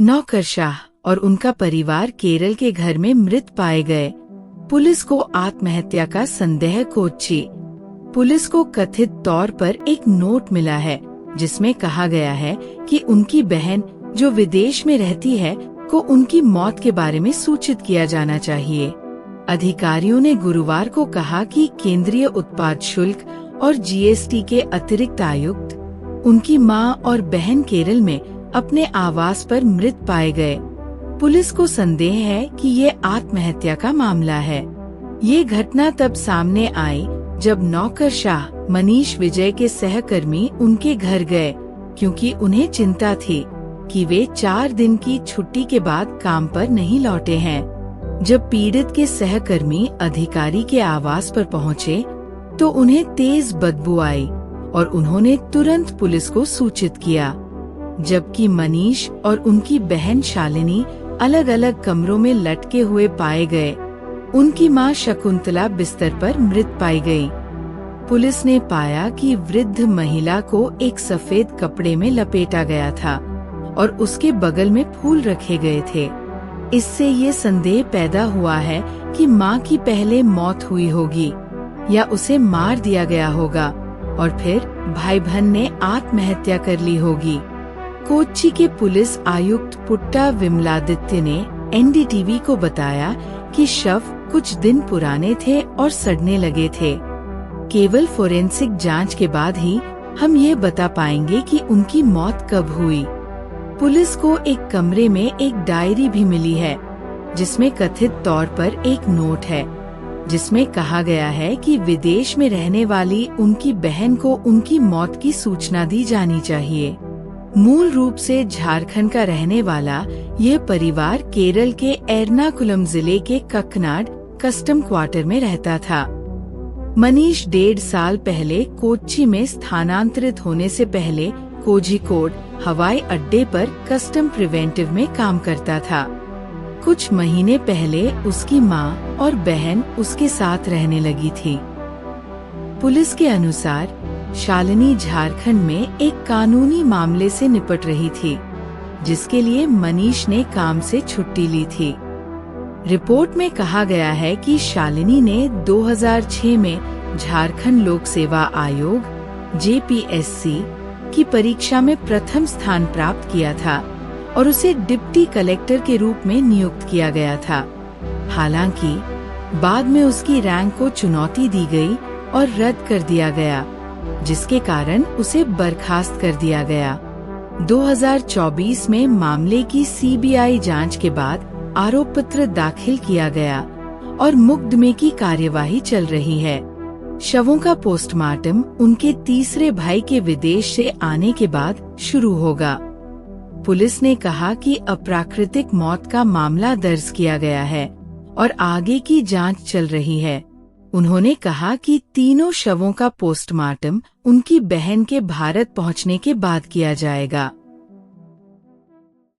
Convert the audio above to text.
नौकरशाह और उनका परिवार केरल के घर में मृत पाए गए। पुलिस को आत्महत्या का संदेह। कोच्चि पुलिस को कथित तौर पर एक नोट मिला है जिसमें कहा गया है कि उनकी बहन जो विदेश में रहती है को उनकी मौत के बारे में सूचित किया जाना चाहिए। अधिकारियों ने गुरुवार को कहा कि केंद्रीय उत्पाद शुल्क और जीएसटी के अतिरिक्त आयुक्त उनकी मां और बहन केरल में अपने आवास पर मृत पाए गए। पुलिस को संदेह है कि ये आत्महत्या का मामला है। ये घटना तब सामने आई जब नौकरशाह मनीष विजय के सहकर्मी उनके घर गए क्योंकि उन्हें चिंता थी कि वे 4 दिन की छुट्टी के बाद काम पर नहीं लौटे हैं। जब पीड़ित के सहकर्मी अधिकारी के आवास पर पहुंचे तो उन्हें तेज बदबू आई और उन्होंने तुरंत पुलिस को सूचित किया। जबकि मनीष और उनकी बहन शालिनी अलग अलग कमरों में लटके हुए पाए गए। उनकी मां शकुंतला बिस्तर पर मृत पाई गई। पुलिस ने पाया कि वृद्ध महिला को एक सफेद कपड़े में लपेटा गया था और उसके बगल में फूल रखे गए थे। इससे ये संदेह पैदा हुआ है कि मां की पहले मौत हुई होगी या उसे मार दिया गया होगा और फिर भाई बहन ने आत्महत्या कर ली होगी। कोच्चि के पुलिस आयुक्त पुट्टा विमलादित्य ने एनडीटीवी को बताया कि शव कुछ दिन पुराने थे और सड़ने लगे थे। केवल फोरेंसिक जांच के बाद ही हम ये बता पाएंगे कि उनकी मौत कब हुई। पुलिस को एक कमरे में एक डायरी भी मिली है जिसमें कथित तौर पर एक नोट है जिसमें कहा गया है कि विदेश में रहने वाली उनकी बहन को उनकी मौत की सूचना दी जानी चाहिए। मूल रूप से झारखंड का रहने वाला यह परिवार केरल के एर्नाकुलम जिले के कक्कनाड कस्टम क्वार्टर में रहता था। मनीष 1.5 साल पहले कोच्चि में स्थानांतरित होने से पहले कोझिकोड हवाई अड्डे पर कस्टम प्रिवेंटिव में काम करता था। कुछ महीने पहले उसकी मां और बहन उसके साथ रहने लगी थी। पुलिस के अनुसार शालिनी झारखंड में एक कानूनी मामले से निपट रही थी जिसके लिए मनीष ने काम से छुट्टी ली थी। रिपोर्ट में कहा गया है कि शालिनी ने 2006 में झारखंड लोक सेवा आयोग जेपीएससी की परीक्षा में प्रथम स्थान प्राप्त किया था और उसे डिप्टी कलेक्टर के रूप में नियुक्त किया गया था। हालांकि बाद में उसकी रैंक को चुनौती दी गई और रद्द कर दिया गया जिसके कारण उसे बर्खास्त कर दिया गया। 2024 में मामले की सीबीआई जांच के बाद आरोप पत्र दाखिल किया गया और मुकदमे की कार्यवाही चल रही है। शवों का पोस्टमार्टम उनके तीसरे भाई के विदेश से आने के बाद शुरू होगा। पुलिस ने कहा कि अप्राकृतिक मौत का मामला दर्ज किया गया है और आगे की जांच चल रही है। उन्होंने कहा कि तीनों शवों का पोस्टमार्टम उनकी बहन के भारत पहुंचने के बाद किया जाएगा।